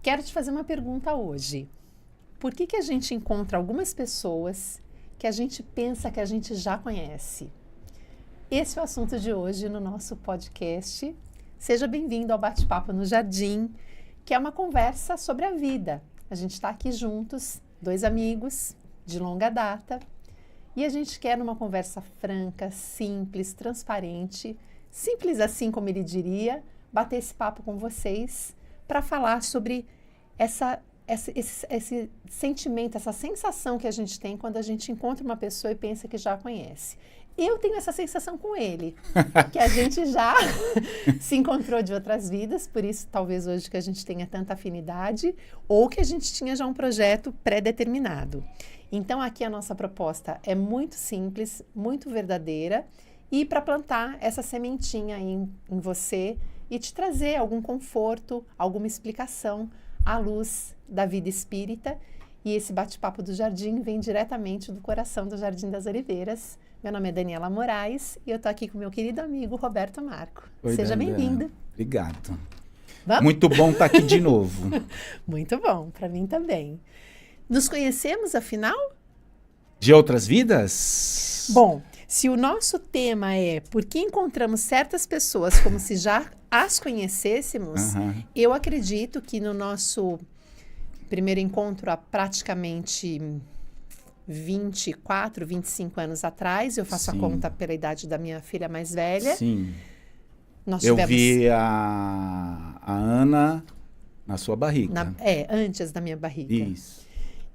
Quero te fazer uma pergunta hoje. Por que a gente encontra algumas pessoas que a gente pensa que a gente já conhece? Esse é o assunto de hoje no nosso podcast. Seja bem-vindo ao Bate-Papo no Jardim, que é uma conversa sobre a vida. A gente está aqui juntos, dois amigos de longa data, e a gente quer uma conversa franca, simples, transparente, simples assim como ele diria, bater esse papo com vocês para falar sobre esse sentimento, essa sensação que a gente tem quando a gente encontra uma pessoa e pensa que já conhece. Eu tenho essa sensação com ele, que a gente já se encontrou de outras vidas, por isso talvez hoje que a gente tenha tanta afinidade, ou que a gente tinha já um projeto pré-determinado. Então aqui a nossa proposta é muito simples, muito verdadeira, e para plantar essa sementinha aí em você e te trazer algum conforto, alguma explicação à luz da vida espírita. E esse bate-papo do Jardim vem diretamente do coração do Jardim das Oliveiras. Meu nome é Daniela Moraes e eu estou aqui com meu querido amigo Roberto Marco. Oi, Seja bem-vindo. Obrigado. Vamos? Muito bom estar aqui de novo. Muito bom, para mim também. Nos conhecemos, afinal? De outras vidas? Bom, se o nosso tema é por que encontramos certas pessoas como se já as conhecêssemos, eu acredito que no nosso primeiro encontro há praticamente 24, 25 anos atrás, eu faço a conta pela idade da minha filha mais velha. Sim. Nós eu vi a Ana na sua barriga. Antes da minha barriga. Isso.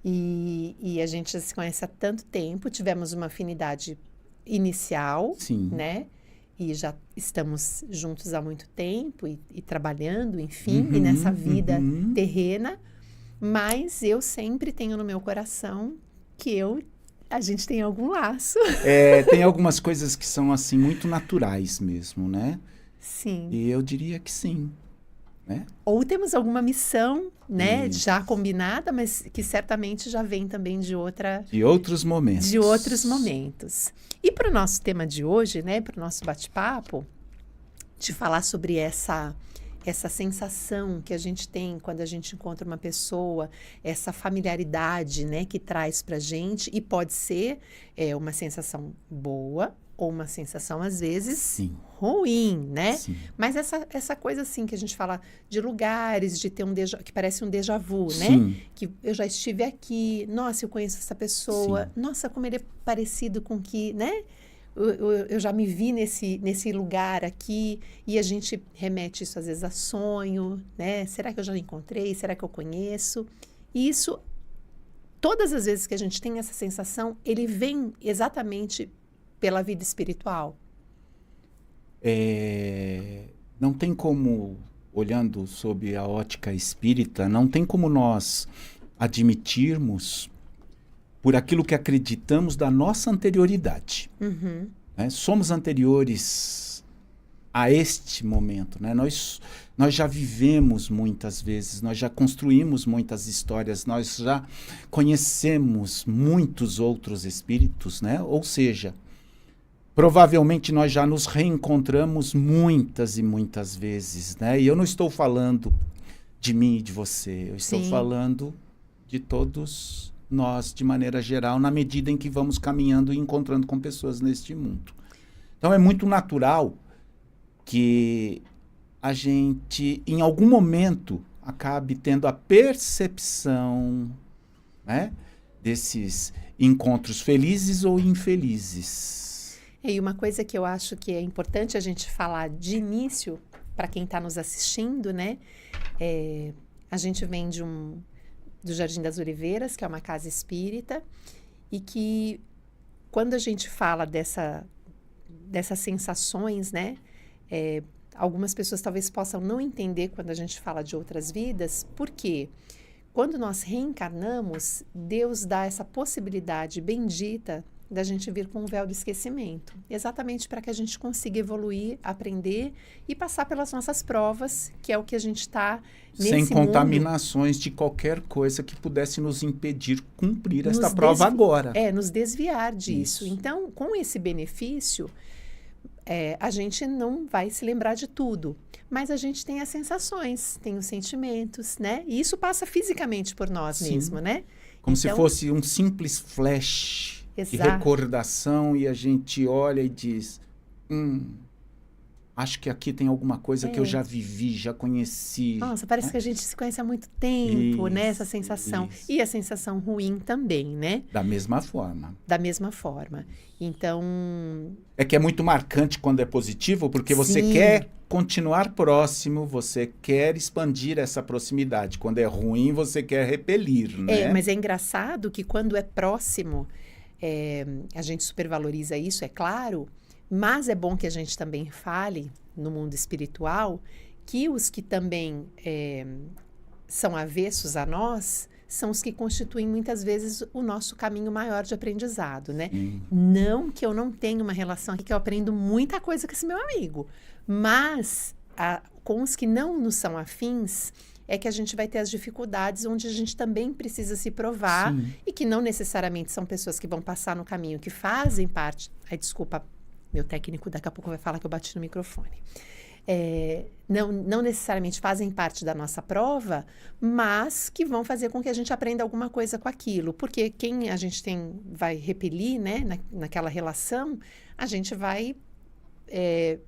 E a gente já se conhece há tanto tempo, tivemos uma afinidade inicial, né? E já estamos juntos há muito tempo e trabalhando, enfim, e nessa vida terrena. Mas eu sempre tenho no meu coração que a gente tem algum laço. Tem algumas coisas que são assim muito naturais mesmo, né? Sim. E eu diria que sim. Né? Ou temos alguma missão, né, já combinada, mas que certamente já vem também de outros momentos. De outros momentos. E para o nosso tema de hoje, né, para o nosso bate-papo, de falar sobre essa sensação que a gente tem quando a gente encontra uma pessoa, essa familiaridade, né, que traz para a gente, e pode ser uma sensação boa, ou uma sensação, às vezes, ruim, né? Sim. Mas essa coisa, assim, que a gente fala de lugares, de ter que parece um déjà vu, né? Que eu já estive aqui, nossa, eu conheço essa pessoa, nossa, como ele é parecido com que, né? Eu já me vi nesse lugar aqui, e a gente remete isso, às vezes, a sonho, né? Será que eu já encontrei? Será que eu conheço? E isso, todas as vezes que a gente tem essa sensação, ele vem exatamente pela vida espiritual? Não tem como, olhando sob a ótica espírita, não tem como nós admitirmos por aquilo que acreditamos da nossa anterioridade. Né? Somos anteriores a este momento. Né? Nós já vivemos muitas vezes, nós já construímos muitas histórias, nós já conhecemos muitos outros espíritos, né? Ou seja, provavelmente nós já nos reencontramos muitas e muitas vezes, né? E eu não estou falando de mim e de você, eu estou falando de todos nós, de maneira geral, na medida em que vamos caminhando e encontrando com pessoas neste mundo. Então é muito natural que a gente, em algum momento, acabe tendo a percepção, né, desses encontros felizes ou infelizes. E uma coisa que eu acho que é importante a gente falar de início, para quem está nos assistindo, né? A gente vem do Jardim das Oliveiras, que é uma casa espírita, e que quando a gente fala dessas sensações, né? Algumas pessoas talvez possam não entender quando a gente fala de outras vidas, porque quando nós reencarnamos, Deus dá essa possibilidade bendita da gente vir com o véu do esquecimento, exatamente para que a gente consiga evoluir, aprender e passar pelas nossas provas, que é o que a gente está nesse mundo. Sem contaminações de qualquer coisa que pudesse nos impedir cumprir esta prova agora. Nos desviar disso. Então, com esse benefício, a gente não vai se lembrar de tudo, mas a gente tem as sensações, tem os sentimentos, né? E isso passa fisicamente por nós mesmo, né? Como se fosse um simples flash de recordação e a gente olha e diz, acho que aqui tem alguma coisa que eu já vivi, já conheci. Nossa, parece que a gente se conhece há muito tempo, né? Essa sensação. Isso. E a sensação ruim também, né? Da mesma forma. Da mesma forma. Então... É que é muito marcante quando é positivo, porque você quer continuar próximo, você quer expandir essa proximidade. Quando é ruim, você quer repelir, né? Mas é engraçado que quando é próximo, a gente supervaloriza isso, é claro, mas é bom que a gente também fale, no mundo espiritual, que os que também são avessos a nós, são os que constituem muitas vezes o nosso caminho maior de aprendizado, né? Não que eu não tenha uma relação aqui, que eu aprendo muita coisa com esse meu amigo, mas com os que não nos são afins, é que a gente vai ter as dificuldades onde a gente também precisa se provar e que não necessariamente são pessoas que vão passar no caminho, que fazem parte... Ai, desculpa, meu técnico daqui a pouco vai falar que eu bati no microfone. Não necessariamente fazem parte da nossa prova, mas que vão fazer com que a gente aprenda alguma coisa com aquilo. Porque quem a gente vai repelir, né, naquela relação, a gente vai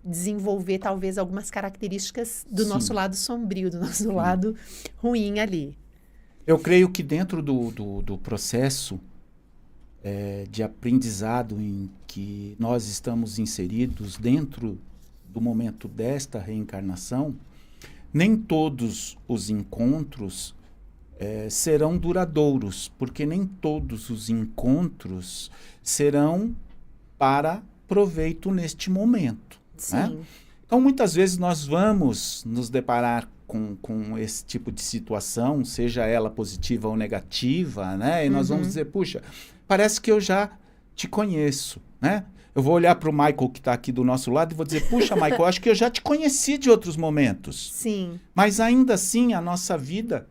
desenvolver talvez algumas características do nosso lado sombrio, do nosso lado ruim ali. Eu creio que dentro do processo de aprendizado em que nós estamos inseridos dentro do momento desta reencarnação, nem todos os encontros serão duradouros, porque nem todos os encontros serão para proveito neste momento. Né? Então, muitas vezes nós vamos nos deparar com esse tipo de situação, seja ela positiva ou negativa, né? E nós vamos dizer, puxa, parece que eu já te conheço, né? Eu vou olhar para o Michael que está aqui do nosso lado e vou dizer, puxa, Michael, acho que eu já te conheci de outros momentos. Sim. Mas ainda assim, a nossa vida,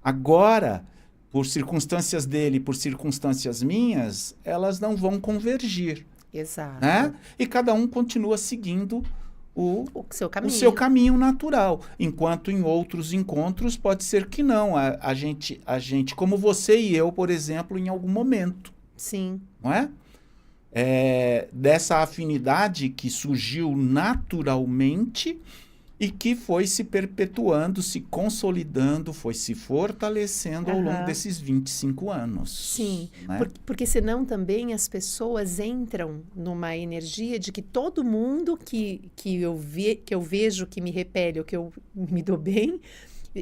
agora, por circunstâncias dele, por circunstâncias minhas, elas não vão convergir. Exato. Né? E cada um continua seguindo o seu caminho natural. Enquanto em outros encontros pode ser que não. A gente, como você e eu, por exemplo, em algum momento. Sim. Não é? Dessa afinidade que surgiu naturalmente e que foi se perpetuando, se consolidando, foi se fortalecendo ao longo desses 25 anos. Sim, né? Porque senão também as pessoas entram numa energia de que todo mundo que eu vejo que me repele ou que eu me dou bem,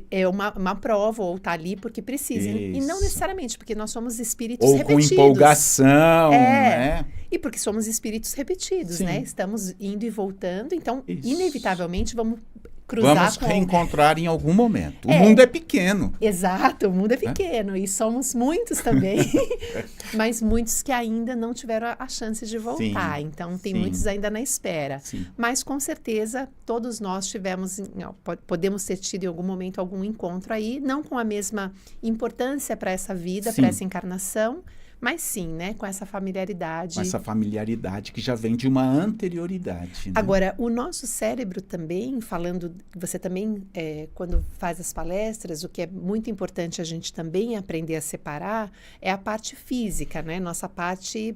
é uma prova ou tá ali porque precisa. E não necessariamente, porque nós somos espíritos repetidos. Ou com empolgação, né? E porque somos espíritos repetidos, né? Estamos indo e voltando, então, inevitavelmente, vamos cruzar vamos reencontrar em algum momento. O mundo é pequeno. Exato, o mundo é pequeno. E somos muitos também. Mas muitos que ainda não tiveram a chance de voltar. Então, tem muitos ainda na espera. Mas, com certeza, todos nós podemos ter tido em algum momento algum encontro aí, não com a mesma importância para essa vida, para essa encarnação, mas sim, né, com essa familiaridade. Com essa familiaridade que já vem de uma anterioridade. Né? Agora, o nosso cérebro também, você também, quando faz as palestras, o que é muito importante a gente também aprender a separar é a parte física, né? Nossa parte,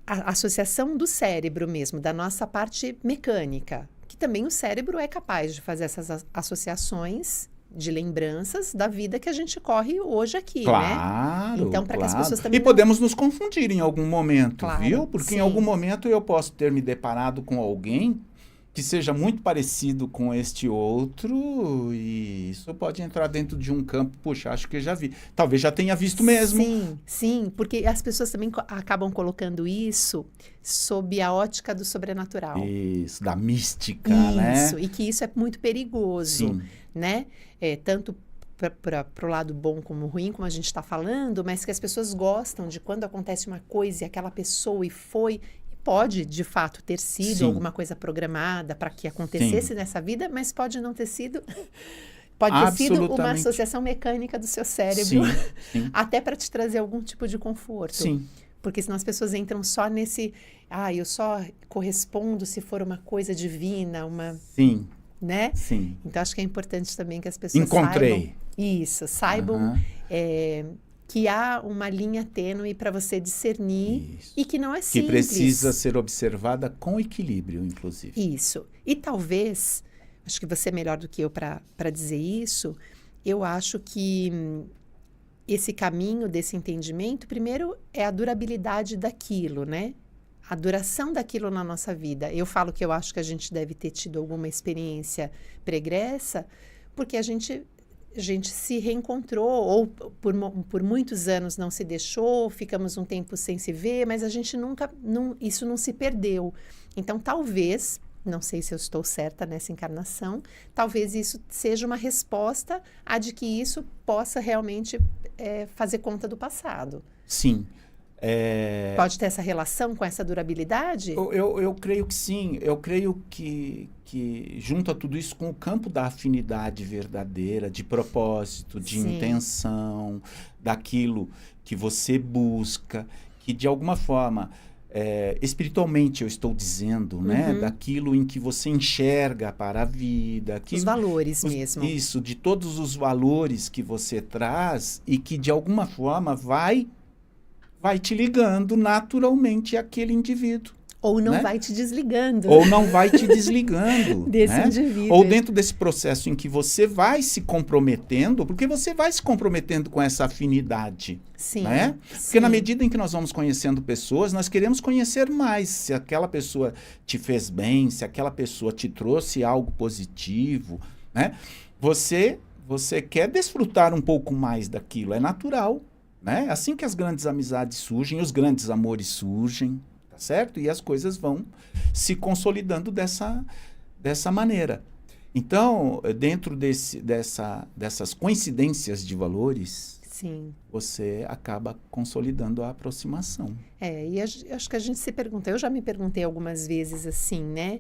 a associação do cérebro mesmo, da nossa parte mecânica, que também o cérebro é capaz de fazer essas associações de lembranças da vida que a gente corre hoje aqui, né? Então, para que as pessoas também... E podemos nos confundir em algum momento, viu? Porque em algum momento eu posso ter me deparado com alguém que seja muito parecido com este outro e isso pode entrar dentro de um campo, puxa, acho que eu já vi. Talvez já tenha visto mesmo. Sim, porque as pessoas também acabam colocando isso sob a ótica do sobrenatural. Isso, da mística, né? Isso, e que isso é muito perigoso, né? Tanto para o lado bom como ruim, como a gente está falando, mas que as pessoas gostam de quando acontece uma coisa e aquela pessoa pode, de fato, ter sido alguma coisa programada para que acontecesse nessa vida, mas pode não ter sido. Pode ter sido uma associação mecânica do seu cérebro, até para te trazer algum tipo de conforto. Porque senão as pessoas entram só nesse... eu só correspondo se for uma coisa divina, uma... Sim. Né? Sim. Então, acho que é importante também que as pessoas saibam que há uma linha tênue para você discernir e que não é simples. Que precisa ser observada com equilíbrio, inclusive. Isso. E talvez, acho que você é melhor do que eu para dizer isso, eu acho que esse caminho desse entendimento, primeiro, é a durabilidade daquilo, né? A duração daquilo na nossa vida. Eu falo que eu acho que a gente deve ter tido alguma experiência pregressa, porque a gente se reencontrou, ou por muitos anos não se deixou, ficamos um tempo sem se ver, mas a gente isso não se perdeu. Então, talvez, não sei se eu estou certa nessa encarnação, talvez isso seja uma resposta a de que isso possa realmente fazer conta do passado. Sim. Pode ter essa relação com essa durabilidade? Eu creio que sim. Eu creio que junta tudo isso com o campo da afinidade verdadeira, de propósito, de intenção, daquilo que você busca, que de alguma forma, espiritualmente eu estou dizendo, né? Daquilo em que você enxerga para a vida. Os valores mesmo. Isso, de todos os valores que você traz e que de alguma forma vai te ligando naturalmente àquele indivíduo. Ou não vai te desligando. Ou não vai te desligando. Desse indivíduo. Ou dentro desse processo em que você vai se comprometendo, porque você vai se comprometendo com essa afinidade. Sim. Né? Porque na medida em que nós vamos conhecendo pessoas, nós queremos conhecer mais. Se aquela pessoa te fez bem, se aquela pessoa te trouxe algo positivo, né? Você quer desfrutar um pouco mais daquilo. É natural. Né? Assim que as grandes amizades surgem, os grandes amores surgem, tá certo? E as coisas vão se consolidando dessa maneira. Então, dentro dessas coincidências de valores, você acaba consolidando a aproximação. E acho que a gente se pergunta, eu já me perguntei algumas vezes assim, né?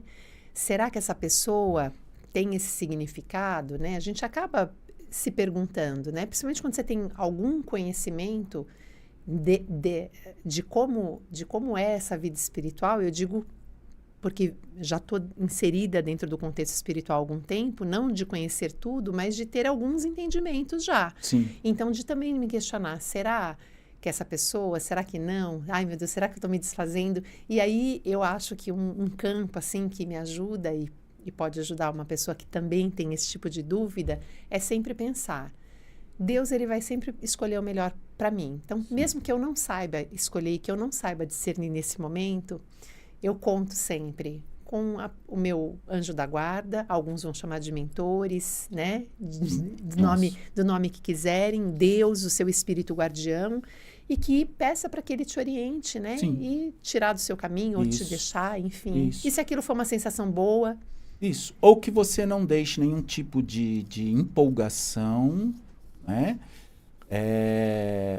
Será que essa pessoa tem esse significado, né? A gente acaba se perguntando, né? Principalmente quando você tem algum conhecimento de como é essa vida espiritual, eu digo porque já estou inserida dentro do contexto espiritual há algum tempo, não de conhecer tudo, mas de ter alguns entendimentos já. Sim. Então, de também me questionar, será que essa pessoa, será que não? Ai, meu Deus, será que eu estou me desfazendo? E aí, eu acho que um campo, assim, que me ajuda e pode ajudar uma pessoa que também tem esse tipo de dúvida, é sempre pensar, Deus, ele vai sempre escolher o melhor para mim. Então, mesmo que eu não saiba escolher, que eu não saiba discernir nesse momento, eu conto sempre com o meu anjo da guarda, alguns vão chamar de mentores, né? Do nome que quiserem, Deus, o seu espírito guardião, e que peça para que ele te oriente, né? Sim. E tirar do seu caminho, ou te deixar, enfim. Isso. E se aquilo for uma sensação boa... Isso. Ou que você não deixe nenhum tipo de empolgação, né?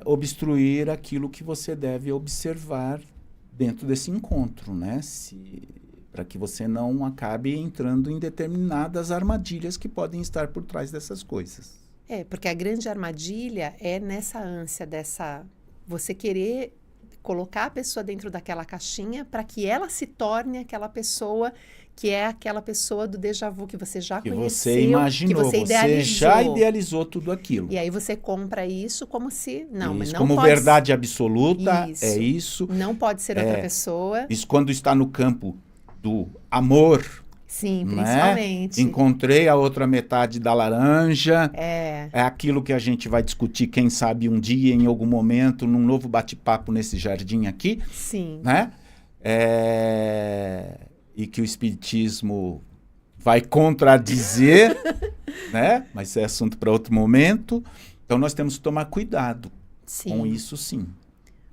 Obstruir aquilo que você deve observar dentro desse encontro, né? Para que você não acabe entrando em determinadas armadilhas que podem estar por trás dessas coisas. Porque a grande armadilha é nessa ânsia você querer colocar a pessoa dentro daquela caixinha para que ela se torne aquela pessoa que é aquela pessoa do déjà vu que você já conheceu, você imaginou, que você já idealizou tudo aquilo. E aí você compra isso como se... mas não como pode verdade absoluta, é isso. Não pode ser outra pessoa. Isso quando está no campo do amor. Sim, principalmente. Encontrei a outra metade da laranja. É aquilo que a gente vai discutir, quem sabe um dia, em algum momento, num novo bate-papo nesse jardim aqui. Sim. Né? E que o Espiritismo vai contradizer, né? Mas isso é assunto para outro momento. Então, nós temos que tomar cuidado com isso, sim.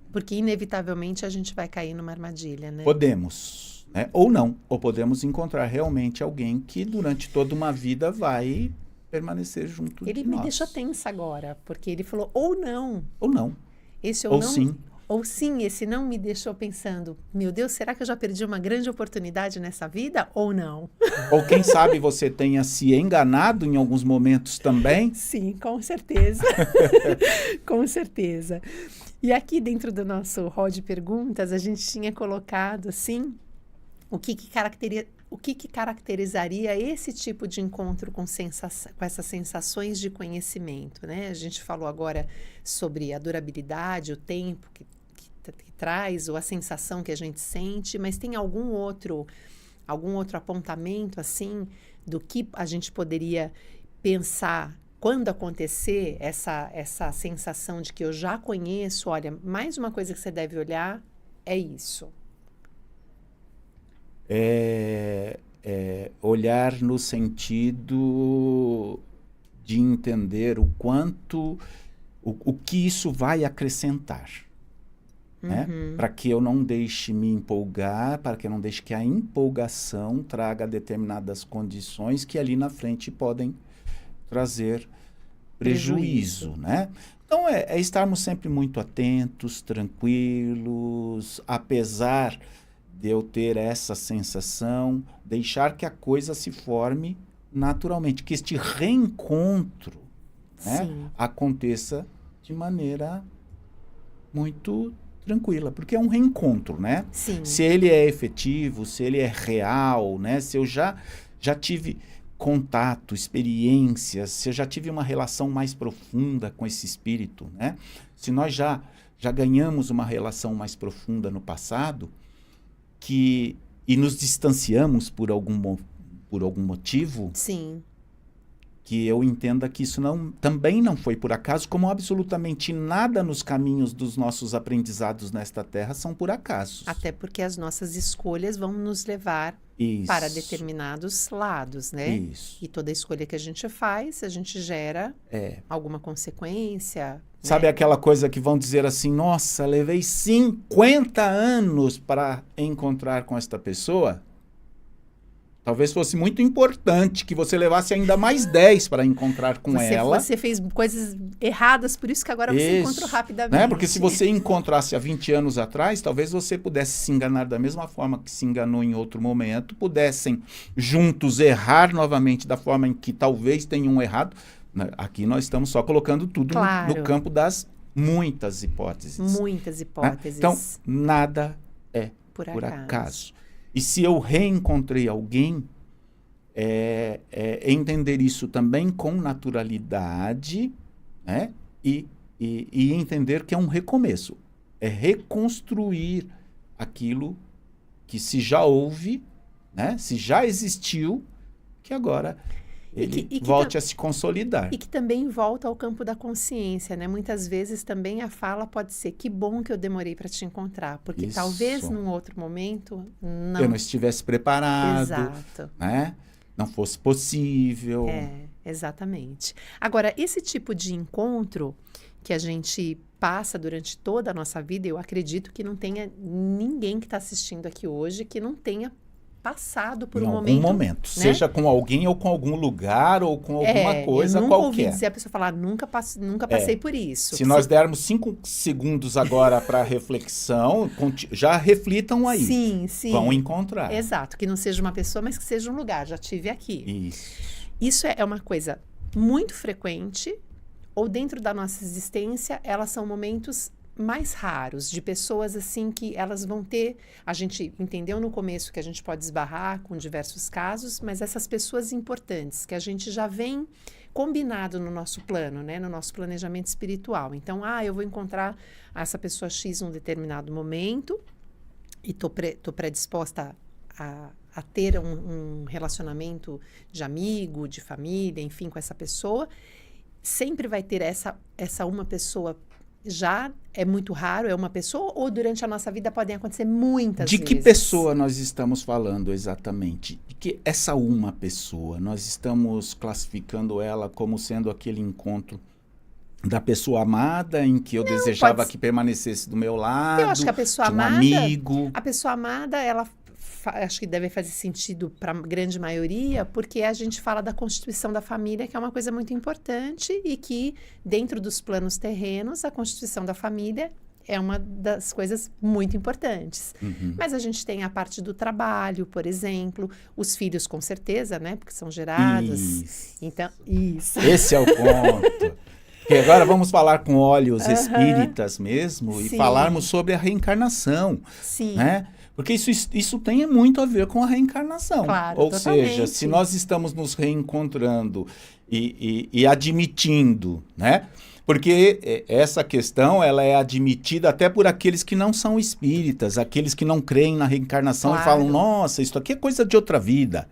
Porque, inevitavelmente, a gente vai cair numa armadilha, né? Podemos, né? Ou não. Ou podemos encontrar realmente alguém que, durante toda uma vida, vai permanecer junto de nós. Ele me deixou tensa agora, porque ele falou ou não. Ou não. Esse ou não, sim. Ou sim, esse não me deixou pensando, meu Deus, será que eu já perdi uma grande oportunidade nessa vida ou não? Ou quem sabe você tenha se enganado em alguns momentos também? Sim, com certeza. Com certeza. E aqui dentro do nosso hall de perguntas, a gente tinha colocado, assim, o que caracterizaria esse tipo de encontro com essas sensações de conhecimento, né? A gente falou agora sobre a durabilidade, o tempo que traz, ou a sensação que a gente sente, mas tem algum outro apontamento, assim, do que a gente poderia pensar quando acontecer essa sensação de que eu já conheço? Olha, mais uma coisa que você deve olhar é isso. Olhar no sentido de entender o quanto, o que isso vai acrescentar. Né? Para que eu não deixe me empolgar, para que eu não deixe que a empolgação traga determinadas condições que ali na frente podem trazer prejuízo. Né? Então, é estarmos sempre muito atentos, tranquilos, apesar de eu ter essa sensação, deixar que a coisa se forme naturalmente, que este reencontro, né, aconteça de maneira muito tranquila, porque é um reencontro, né? Sim. Se ele é efetivo, se ele é real, né? Se eu já tive contato, experiências, se eu já tive uma relação mais profunda com esse espírito, né? Se nós já ganhamos uma relação mais profunda no passado, e nos distanciamos por algum motivo, sim, que eu entenda que isso também não foi por acaso, como absolutamente nada nos caminhos dos nossos aprendizados nesta terra são por acaso. Até porque as nossas escolhas vão nos levar para determinados lados, né? Isso. E toda escolha que a gente faz, a gente gera alguma consequência. Sabe, né? Aquela coisa que vão dizer assim, nossa, levei 50 anos para encontrar com esta pessoa. Talvez fosse muito importante que você levasse ainda mais 10 para encontrar com ela. Você fez coisas erradas, por isso que agora você encontrou rapidamente. Né? Porque se você encontrasse há 20 anos atrás, talvez você pudesse se enganar da mesma forma que se enganou em outro momento, pudessem juntos errar novamente da forma em que talvez tenham errado. Aqui nós estamos só colocando tudo no campo das muitas hipóteses. Muitas hipóteses. Então, nada é por acaso. E se eu reencontrei alguém, entender isso também com naturalidade, né? E entender que é um recomeço. É reconstruir aquilo que se já houve, né? Se já existiu, que agora ele volte a se consolidar. E que também volta ao campo da consciência, né? Muitas vezes também a fala pode ser, que bom que eu demorei para te encontrar, porque talvez num outro momento eu não estivesse preparado. Exato. Né? Não fosse possível. Exatamente. Agora, esse tipo de encontro que a gente passa durante toda a nossa vida, eu acredito que não tenha ninguém que está assistindo aqui hoje que não tenha passado por um momento. Em algum momento, né? Seja com alguém ou com algum lugar ou com alguma coisa eu nunca qualquer. Ouvi dizer a pessoa falar, nunca passei por isso. Se nós dermos 5 segundos agora para reflexão, já reflitam aí. Sim. Vão encontrar. Exato, que não seja uma pessoa, mas que seja um lugar. Já tive aqui. Isso é uma coisa muito frequente, ou dentro da nossa existência, elas são momentos mais raros, de pessoas assim que elas vão ter, a gente entendeu no começo que a gente pode esbarrar com diversos casos, mas essas pessoas importantes que a gente já vem combinado no nosso plano, né, no nosso planejamento espiritual. Então, eu vou encontrar essa pessoa X num determinado momento e tô predisposta a ter um relacionamento de amigo, de família, enfim, com essa pessoa. Sempre vai ter essa uma pessoa. Já é muito raro, é uma pessoa, ou durante a nossa vida podem acontecer muitas vezes? De que pessoa nós estamos falando exatamente? De que essa uma pessoa, nós estamos classificando ela como sendo aquele encontro da pessoa amada, em que eu desejava que permanecesse do meu lado, eu acho que a pessoa amada, amigo. A pessoa amada, ela acho que deve fazer sentido para a grande maioria, porque a gente fala da constituição da família, que é uma coisa muito importante e que, dentro dos planos terrenos, a constituição da família é uma das coisas muito importantes. Mas a gente tem a parte do trabalho, por exemplo, os filhos, com certeza, né? Porque são gerados. Isso. Então, isso. Esse é o ponto. Que agora vamos falar com olhos espíritas mesmo e falarmos sobre a reencarnação. Sim. Né? Porque isso tem muito a ver com a reencarnação. Claro, Ou totalmente. seja, se nós estamos nos reencontrando e admitindo, né? Porque essa questão ela é admitida até por aqueles que não são espíritas, aqueles que não creem na reencarnação e falam, nossa, isso aqui é coisa de outra vida.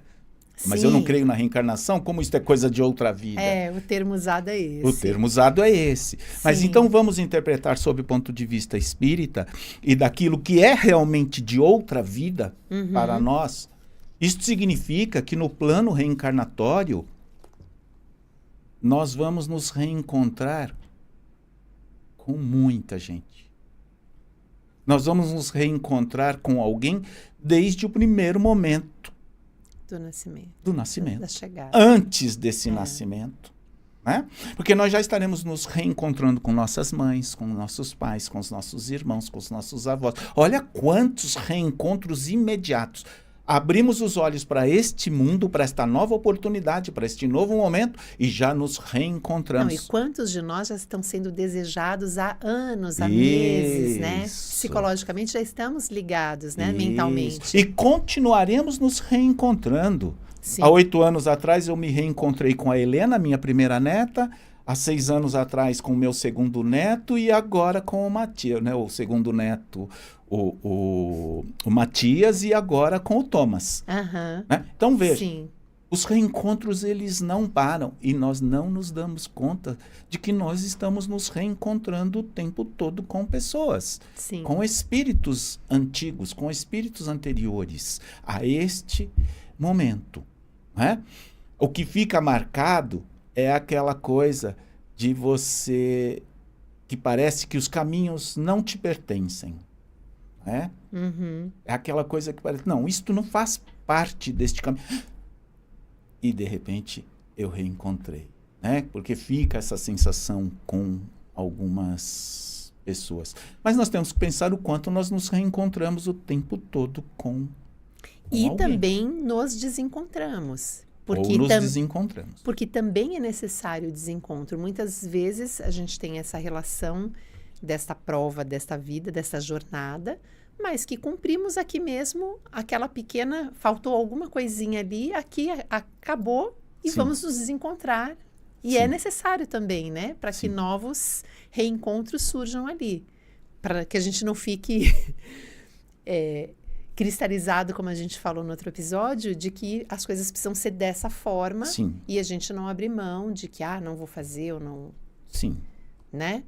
Mas eu não creio na reencarnação, como isso é coisa de outra vida? O termo usado é esse. O termo usado é esse. Mas então vamos interpretar sob o ponto de vista espírita e daquilo que é realmente de outra vida para nós. Isso significa que no plano reencarnatório nós vamos nos reencontrar com muita gente. Nós vamos nos reencontrar com alguém desde o primeiro momento. Do nascimento. Da chegada. Antes desse nascimento. Né? Porque nós já estaremos nos reencontrando com nossas mães, com nossos pais, com os nossos irmãos, com os nossos avós. Olha quantos reencontros imediatos. Abrimos os olhos para este mundo, para esta nova oportunidade, para este novo momento e já nos reencontramos. E quantos de nós já estão sendo desejados há anos, há meses, né? Psicologicamente já estamos ligados, né? Mentalmente. E continuaremos nos reencontrando. Sim. Há 8 anos atrás eu me reencontrei com a Helena, minha primeira neta. Há 6 anos atrás com o meu segundo neto e agora com o Matias, né? O segundo neto, o Matias e agora com o Thomas. Né? Então veja, os reencontros eles não param e nós não nos damos conta de que nós estamos nos reencontrando o tempo todo com pessoas, com espíritos antigos, com espíritos anteriores a este momento. Né? O que fica marcado é aquela coisa de você que parece que os caminhos não te pertencem. Né? É aquela coisa que parece, não, isto não faz parte deste caminho. E, de repente, eu reencontrei. Né? Porque fica essa sensação com algumas pessoas. Mas nós temos que pensar o quanto nós nos reencontramos o tempo todo com e alguém. Também nos desencontramos. Ou nos desencontramos. Porque também é necessário o desencontro. Muitas vezes a gente tem essa relação desta prova, desta vida, dessa jornada, mas que cumprimos aqui mesmo aquela pequena... Faltou alguma coisinha ali, aqui acabou e vamos nos desencontrar. E é necessário também, né? Para que novos reencontros surjam ali. Para que a gente não fique... cristalizado, como a gente falou no outro episódio, de que as coisas precisam ser dessa forma e a gente não abrir mão de que, não vou fazer ou não... Sim. Né?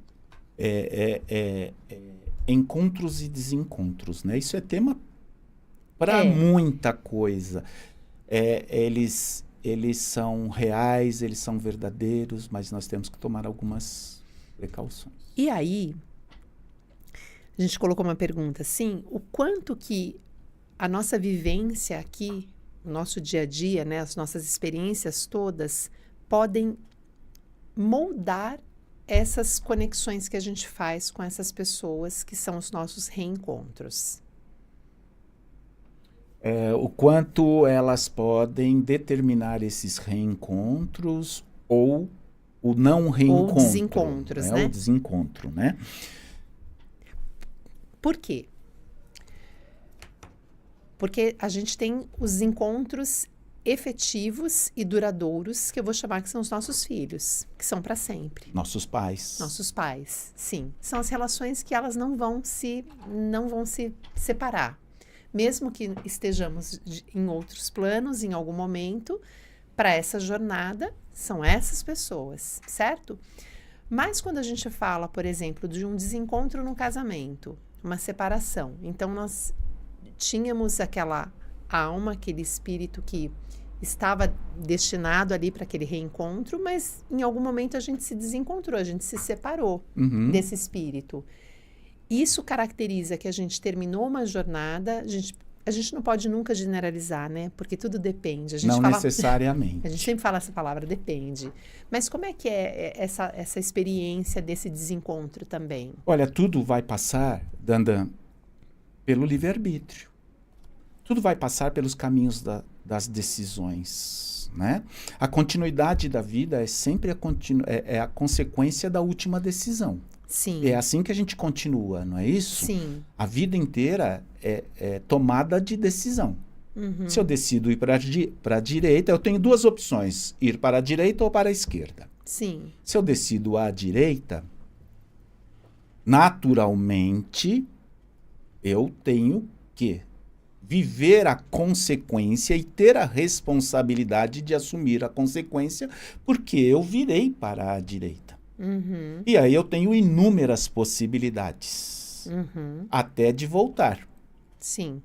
Encontros e desencontros, né? Isso é tema para muita coisa. Eles são reais, eles são verdadeiros, mas nós temos que tomar algumas precauções. E aí, a gente colocou uma pergunta assim, o quanto que a nossa vivência aqui, o nosso dia a dia, né, as nossas experiências todas, podem moldar essas conexões que a gente faz com essas pessoas que são os nossos reencontros. O quanto elas podem determinar esses reencontros ou o não reencontro. Ou desencontros, né? O desencontro, né? Por quê? Porque a gente tem os encontros efetivos e duradouros, que eu vou chamar que são os nossos filhos, que são para sempre. Nossos pais. Nossos pais, sim. São as relações que elas não vão se separar. Mesmo que estejamos em outros planos, em algum momento, para essa jornada, são essas pessoas, certo? Mas quando a gente fala, por exemplo, de um desencontro no casamento, uma separação, então nós tínhamos aquela alma, aquele espírito que estava destinado ali para aquele reencontro, mas em algum momento a gente se desencontrou, a gente se separou desse espírito. Isso caracteriza que a gente terminou uma jornada, a gente não pode nunca generalizar, né? Porque tudo depende. A gente não necessariamente. A gente sempre fala essa palavra, depende. Mas como é que é essa experiência desse desencontro também? Olha, tudo vai passar, Dandan, pelo livre-arbítrio. Tudo vai passar pelos caminhos das decisões, né? A continuidade da vida é sempre a consequência da última decisão. Sim. É assim que a gente continua, não é isso? Sim. A vida inteira é tomada de decisão. Uhum. Se eu decido ir para a direita, eu tenho duas opções, ir para a direita ou para a esquerda. Sim. Se eu decido à direita, naturalmente, eu tenho que viver a consequência e ter a responsabilidade de assumir a consequência, porque eu virei para a direita. Uhum. E aí eu tenho inúmeras possibilidades, até de voltar. Sim,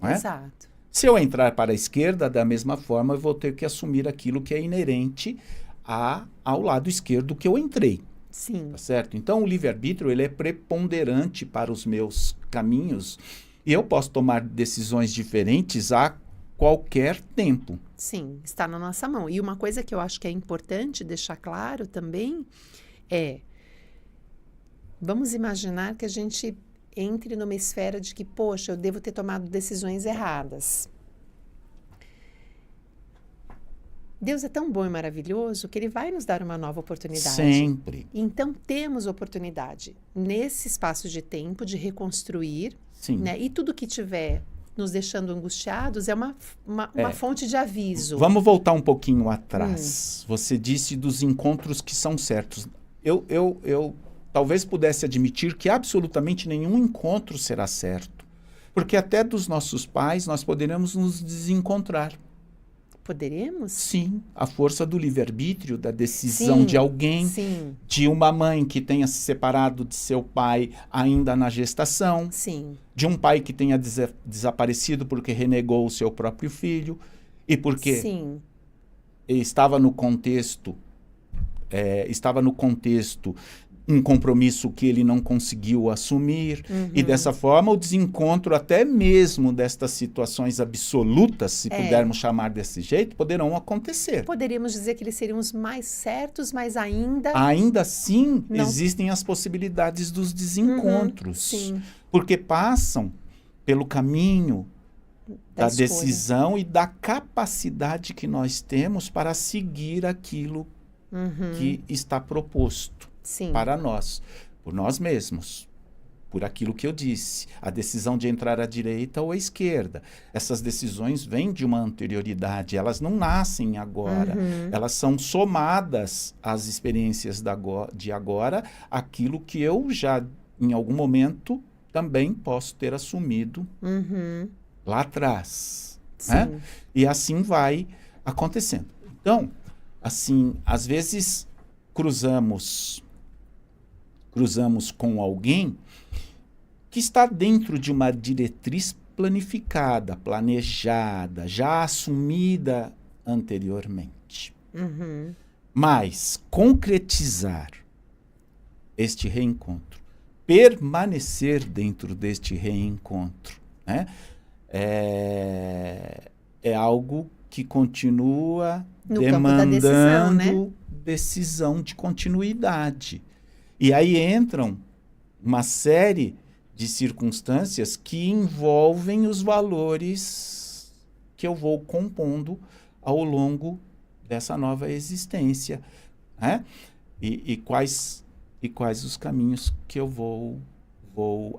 não é? Exato. Se eu entrar para a esquerda, da mesma forma, eu vou ter que assumir aquilo que é inerente ao lado esquerdo que eu entrei. Sim. Tá certo? Então, o livre-arbítrio ele é preponderante para os meus caminhos e eu posso tomar decisões diferentes a qualquer tempo. Sim, está na nossa mão. E uma coisa que eu acho que é importante deixar claro também é, vamos imaginar que a gente entre numa esfera de que, poxa, eu devo ter tomado decisões erradas. Deus é tão bom e maravilhoso que Ele vai nos dar uma nova oportunidade. Sempre. Então, temos oportunidade, nesse espaço de tempo, de reconstruir. Sim. Né? E tudo que tiver nos deixando angustiados é uma fonte de aviso. Vamos voltar um pouquinho atrás. Você disse dos encontros que são certos. Eu talvez pudesse admitir que absolutamente nenhum encontro será certo. Porque até dos nossos pais nós poderemos nos desencontrar. Poderemos? Sim, a força do livre-arbítrio, da decisão de alguém, de uma mãe que tenha se separado de seu pai ainda na gestação, de um pai que tenha desaparecido porque renegou o seu próprio filho e porque estava no contexto um compromisso que ele não conseguiu assumir. E dessa forma o desencontro até mesmo destas situações absolutas, se pudermos chamar desse jeito, poderão acontecer. Poderíamos dizer que eles seriam os mais certos, mas ainda assim existem as possibilidades dos desencontros. Porque passam pelo caminho da decisão e da capacidade que nós temos para seguir aquilo que está proposto. Para nós, por nós mesmos, por aquilo que eu disse, a decisão de entrar à direita ou à esquerda. Essas decisões vêm de uma anterioridade, elas não nascem agora, elas são somadas às experiências de agora, aquilo que eu já, em algum momento, também posso ter assumido lá atrás. Né? E assim vai acontecendo. Então, assim, às vezes cruzamos com alguém que está dentro de uma diretriz planificada, planejada, já assumida anteriormente. Mas concretizar este reencontro, permanecer dentro deste reencontro, né? É algo que continua no demandando campo da decisão, né? Decisão de continuidade. E aí entram uma série de circunstâncias que envolvem os valores que eu vou compondo ao longo dessa nova existência, né? E quais os caminhos que eu vou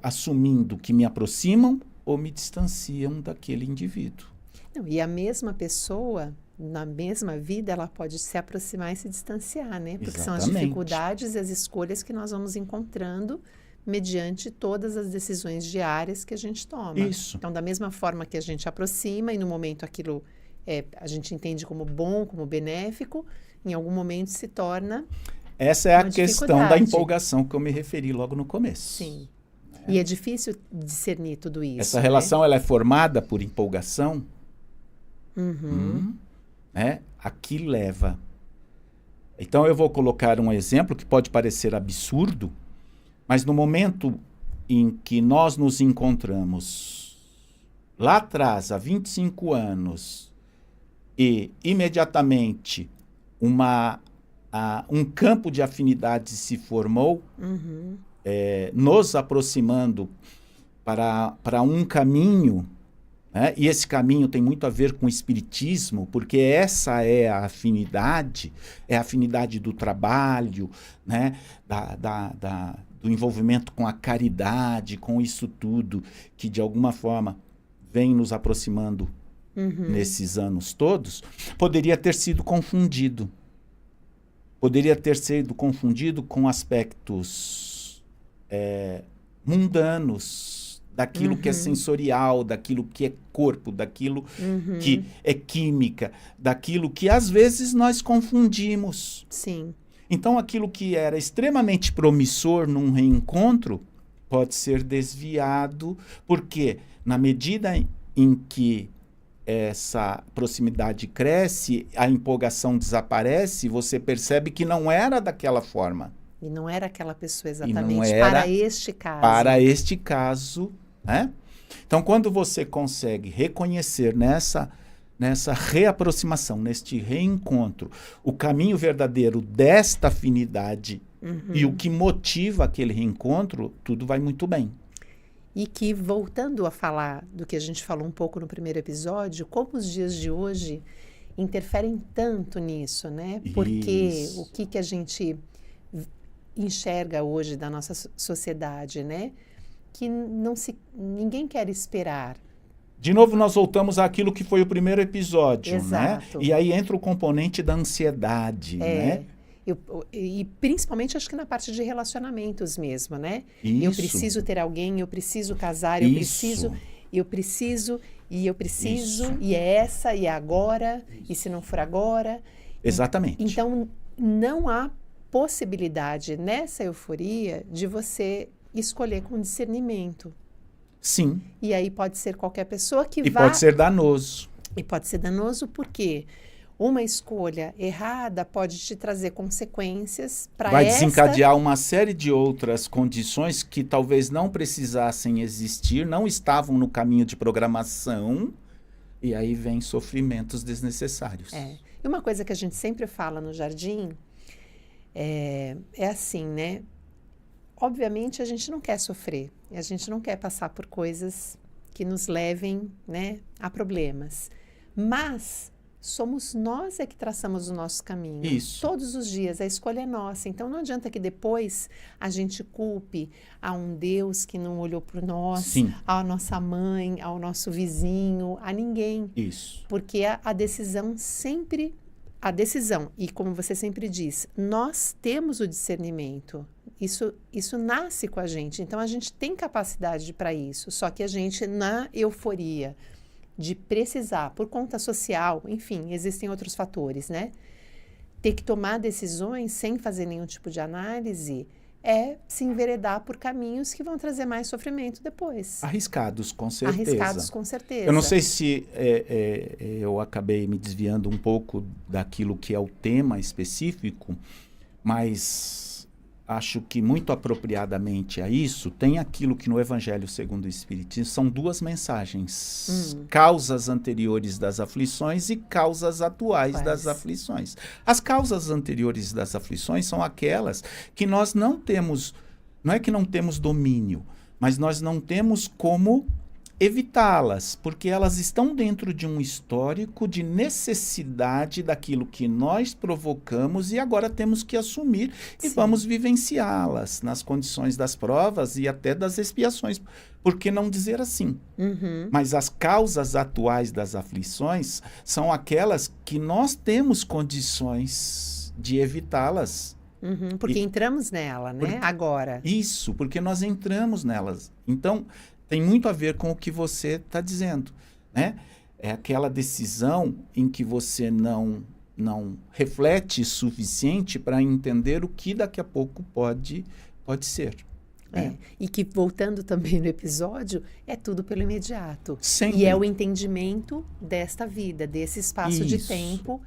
assumindo, que me aproximam ou me distanciam daquele indivíduo. Não, e a mesma pessoa, na mesma vida, ela pode se aproximar e se distanciar, né? Porque são as dificuldades e as escolhas que nós vamos encontrando mediante todas as decisões diárias que a gente toma. Isso. Então, da mesma forma que a gente aproxima e no momento aquilo a gente entende como bom, como benéfico, em algum momento se torna essa é a questão da empolgação que eu me referi logo no começo. Sim. E é difícil discernir tudo isso. Essa relação ela é formada por empolgação. Né? Aqui leva. Então eu vou colocar um exemplo que pode parecer absurdo, mas no momento em que nós nos encontramos lá atrás, há 25 anos, e imediatamente um campo de afinidade se formou, nos aproximando para um caminho, E esse caminho tem muito a ver com o espiritismo, porque essa é a afinidade do trabalho, né? Do envolvimento com a caridade, com isso tudo, que de alguma forma vem nos aproximando nesses anos todos, poderia ter sido confundido. Poderia ter sido confundido com aspectos mundanos, daquilo que é sensorial, daquilo que é corpo, daquilo que é química, daquilo que às vezes nós confundimos. Sim. Então, aquilo que era extremamente promissor num reencontro pode ser desviado, porque na medida em que essa proximidade cresce, a empolgação desaparece, você percebe que não era daquela forma. E não era aquela pessoa exatamente para este caso. Para este caso, né? Então, quando você consegue reconhecer nessa reaproximação, neste reencontro, o caminho verdadeiro desta afinidade e o que motiva aquele reencontro, tudo vai muito bem. E que, voltando a falar do que a gente falou um pouco no primeiro episódio, como os dias de hoje interferem tanto nisso, né? Porque o que a gente enxerga hoje da nossa sociedade, né? Que ninguém quer esperar. De novo, nós voltamos àquilo que foi o primeiro episódio, Exato. né? E aí entra o componente da ansiedade, né? E principalmente, acho que na parte de relacionamentos mesmo, né? Isso. Eu preciso ter alguém, eu preciso casar, eu preciso, Isso. e é essa, e é agora, e se não for agora... Exatamente. Então, não há possibilidade nessa euforia de você escolher com discernimento. Sim. E aí pode ser qualquer pessoa que vá... E pode ser danoso. E pode ser danoso porque uma escolha errada pode te trazer consequências para vai desencadear uma série de outras condições que talvez não precisassem existir, não estavam no caminho de programação, e aí vem sofrimentos desnecessários. E uma coisa que a gente sempre fala no Jardim é assim, né? Obviamente, a gente não quer sofrer, a gente não quer passar por coisas que nos levem, né, a problemas. Mas somos nós que traçamos o nosso caminho. Isso. Todos os dias, a escolha é nossa. Então, não adianta que depois a gente culpe a um Deus que não olhou por nós, Sim. a nossa mãe, ao nosso vizinho, a ninguém. Isso. Porque a decisão sempre... A decisão, e como você sempre diz, nós temos o discernimento. Isso nasce com a gente. Então, a gente tem capacidade para isso. Só que a gente, na euforia de precisar, por conta social, enfim, existem outros fatores, né? Ter que tomar decisões sem fazer nenhum tipo de análise é se enveredar por caminhos que vão trazer mais sofrimento depois. Arriscados, com certeza. Arriscados, com certeza. Eu não sei se eu acabei me desviando um pouco daquilo que é o tema específico, mas acho que muito apropriadamente a isso, tem aquilo que no Evangelho segundo o Espiritismo são duas mensagens. Causas anteriores das aflições e causas atuais das aflições. As causas anteriores das aflições são aquelas que nós não temos, não é que não temos domínio, mas nós não temos como evitá-las, porque elas estão dentro de um histórico de necessidade daquilo que nós provocamos e agora temos que assumir e vamos vivenciá-las nas condições das provas e até das expiações. Por que não dizer assim? Mas as causas atuais das aflições são aquelas que nós temos condições de evitá-las. Porque entramos nela, né? Agora. Isso, porque nós entramos nelas. Então, tem muito a ver com o que você está dizendo, né? É aquela decisão em que você não reflete suficiente para entender o que daqui a pouco pode ser. E que, voltando também no episódio, é tudo pelo imediato. Sempre. E é o entendimento desta vida, desse espaço de tempo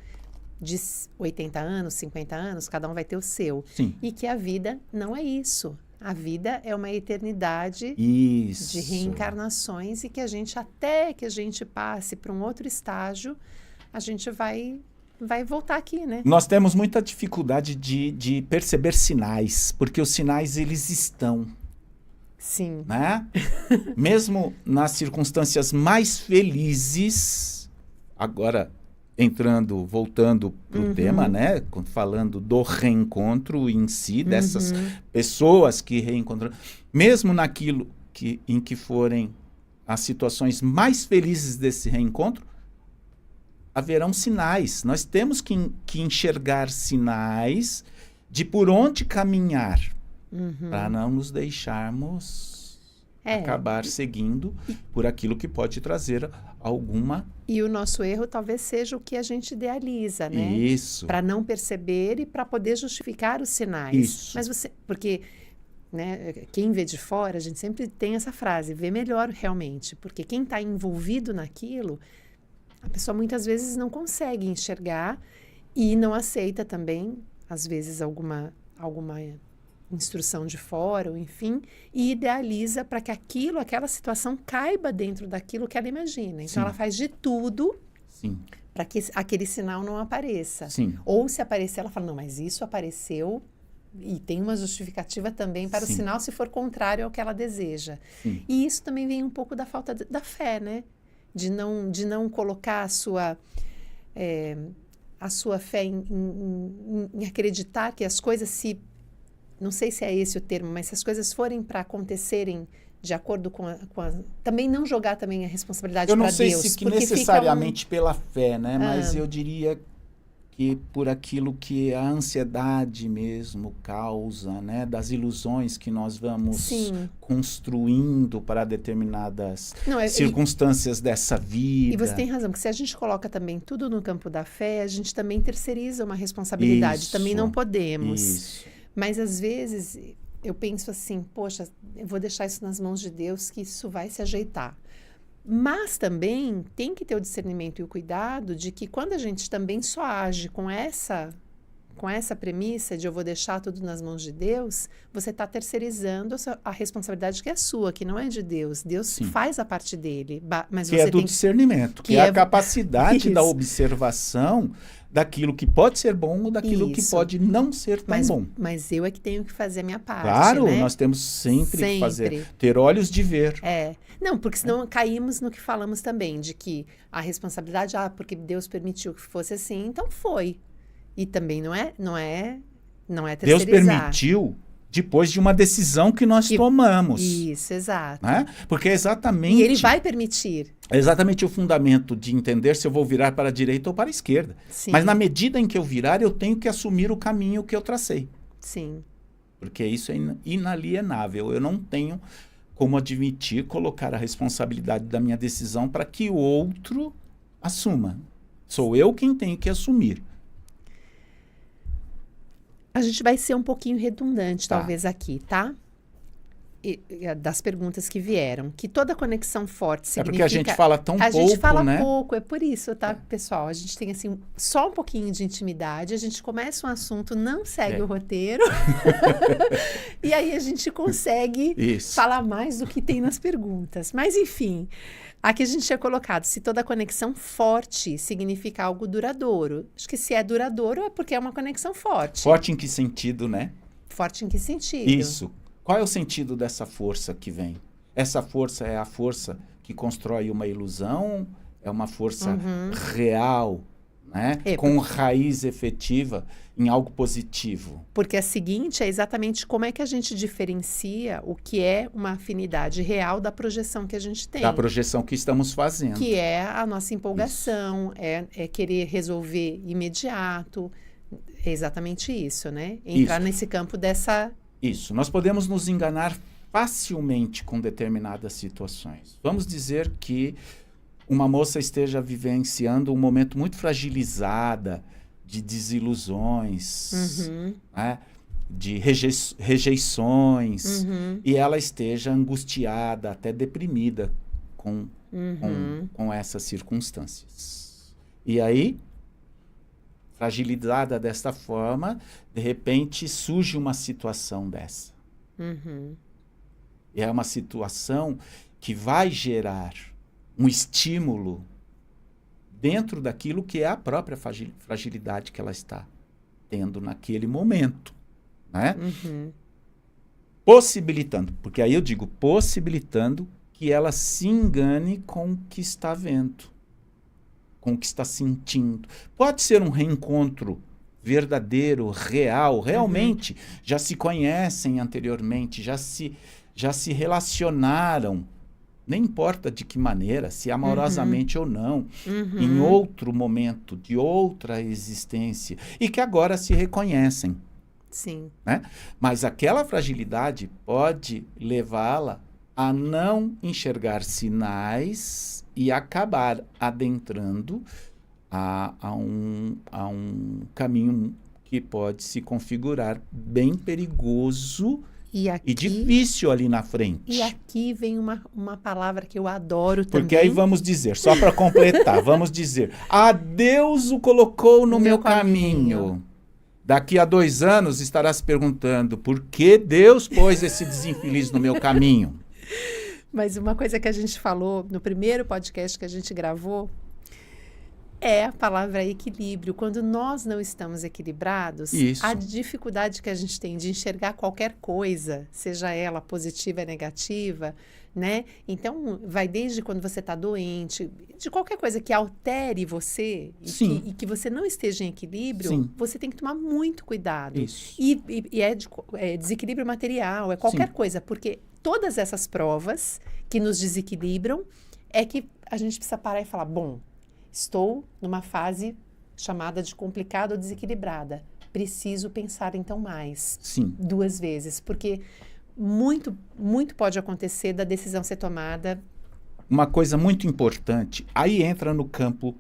de 80 anos, 50 anos, cada um vai ter o seu. Sim. E que a vida não é isso. A vida é uma eternidade de reencarnações e que até que a gente passe para um outro estágio, a gente vai voltar aqui, né? Nós temos muita dificuldade de perceber sinais, porque os sinais, eles estão. Sim. Né? Mesmo nas circunstâncias mais felizes, agora voltando para o tema, né? Falando do reencontro em si, dessas pessoas que reencontram, mesmo naquilo em que forem as situações mais felizes desse reencontro, haverão sinais. Nós temos que enxergar sinais de por onde caminhar, para não nos deixarmos acabar seguindo por aquilo que pode trazer alguma... E o nosso erro talvez seja o que a gente idealiza, né? Isso. Para não perceber e para poder justificar os sinais. Isso. Mas porque, né, quem vê de fora, a gente sempre tem essa frase, vê melhor realmente. Porque quem está envolvido naquilo, a pessoa muitas vezes não consegue enxergar e não aceita também, às vezes, alguma instrução de fora, ou enfim, e idealiza para que aquela situação caiba dentro daquilo que ela imagina. Então, ela faz de tudo para que aquele sinal não apareça. Sim. Ou se aparecer, ela fala, não, mas isso apareceu e tem uma justificativa também para o sinal se for contrário ao que ela deseja. Sim. E isso também vem um pouco da falta da fé, né? De não colocar a sua fé em acreditar que as coisas não sei se é esse o termo, mas se as coisas forem para acontecerem de acordo com também não jogar também a responsabilidade para Deus. Eu não sei se necessariamente pela fé, né? Mas eu diria que por aquilo que a ansiedade mesmo causa, né? Das ilusões que nós vamos construindo para determinadas circunstâncias dessa vida. E você tem razão, porque se a gente coloca também tudo no campo da fé, a gente também terceiriza uma responsabilidade. Também não podemos. Isso. Mas, às vezes, eu penso assim, poxa, eu vou deixar isso nas mãos de Deus, que isso vai se ajeitar. Mas também tem que ter o discernimento e o cuidado de que quando a gente também só age com essa premissa de eu vou deixar tudo nas mãos de Deus, você está terceirizando a responsabilidade que é sua, que não é de Deus. Deus faz a parte dele. Mas que é do discernimento, que é a capacidade da observação daquilo que pode ser bom ou daquilo que pode não ser tão bom. Mas eu é que tenho que fazer a minha parte, claro, né? Nós temos sempre que fazer, ter olhos de ver. Não, porque senão caímos no que falamos também, de que a responsabilidade, porque Deus permitiu que fosse assim, então foi. E também não é terceirizar. Deus permitiu depois de uma decisão que nós tomamos. Isso, exato. Né? Porque é exatamente... E ele vai permitir. É exatamente o fundamento de entender se eu vou virar para a direita ou para a esquerda. Sim. Mas na medida em que eu virar, eu tenho que assumir o caminho que eu tracei. Sim. Porque isso é inalienável. Eu não tenho como admitir, colocar a responsabilidade da minha decisão para que o outro assuma. Sou eu quem tenho que assumir. A gente vai ser um pouquinho redundante, talvez, aqui, tá? Das perguntas que vieram. Que toda conexão forte significa... É porque a gente fala tão pouco, né? A gente fala pouco, é por isso, tá, pessoal? A gente tem, assim, só um pouquinho de intimidade, a gente começa um assunto, não segue o roteiro, e aí a gente consegue falar mais do que tem nas perguntas. Mas, enfim... Aqui a gente tinha colocado, se toda conexão forte significa algo duradouro. Acho que se é duradouro é porque é uma conexão forte. Forte em que sentido, né? Forte em que sentido? Isso. Qual é o sentido dessa força que vem? Essa força é a força que constrói uma ilusão? É uma força real, né? Com raiz efetiva em algo positivo. Porque a seguinte é exatamente como é que a gente diferencia o que é uma afinidade real da projeção que a gente tem. Da projeção que estamos fazendo. Que é a nossa empolgação, é querer resolver imediato. É exatamente isso, né? Entrar nesse campo dessa... Isso. Nós podemos nos enganar facilmente com determinadas situações. Vamos dizer que uma moça esteja vivenciando um momento muito fragilizada de desilusões, né? De rejeições, e ela esteja angustiada, até deprimida com essas circunstâncias. E aí, fragilizada desta forma, de repente surge uma situação dessa. E é uma situação que vai gerar um estímulo dentro daquilo que é a própria fragilidade que ela está tendo naquele momento, né? possibilitando, porque aí eu digo possibilitando que ela se engane com o que está vendo, com o que está sentindo. Pode ser um reencontro verdadeiro, real, realmente já se conhecem anteriormente, já se relacionaram, nem importa de que maneira, se amorosamente ou não, em outro momento, de outra existência, e que agora se reconhecem. Sim. Né? Mas aquela fragilidade pode levá-la a não enxergar sinais e acabar adentrando a um caminho que pode se configurar bem perigoso e difícil ali na frente. E aqui vem uma palavra que eu adoro também. Porque aí vamos dizer, só para completar, vamos dizer, Deus o colocou no meu caminho. Daqui a 2 anos estará se perguntando, por que Deus pôs esse desinfeliz no meu caminho? Mas uma coisa que a gente falou no primeiro podcast que a gente gravou é a palavra equilíbrio. Quando nós não estamos equilibrados, a dificuldade que a gente tem de enxergar qualquer coisa, seja ela positiva ou negativa, né? Então, vai desde quando você está doente, de qualquer coisa que altere você e que você não esteja em equilíbrio, você tem que tomar muito cuidado. Isso. E é desequilíbrio material, é qualquer coisa, porque todas essas provas que nos desequilibram é que a gente precisa parar e falar, bom, estou numa fase chamada de complicada ou desequilibrada. Preciso pensar então mais. 2 vezes, porque muito, muito pode acontecer da decisão ser tomada. Uma coisa muito importante, aí entra no campo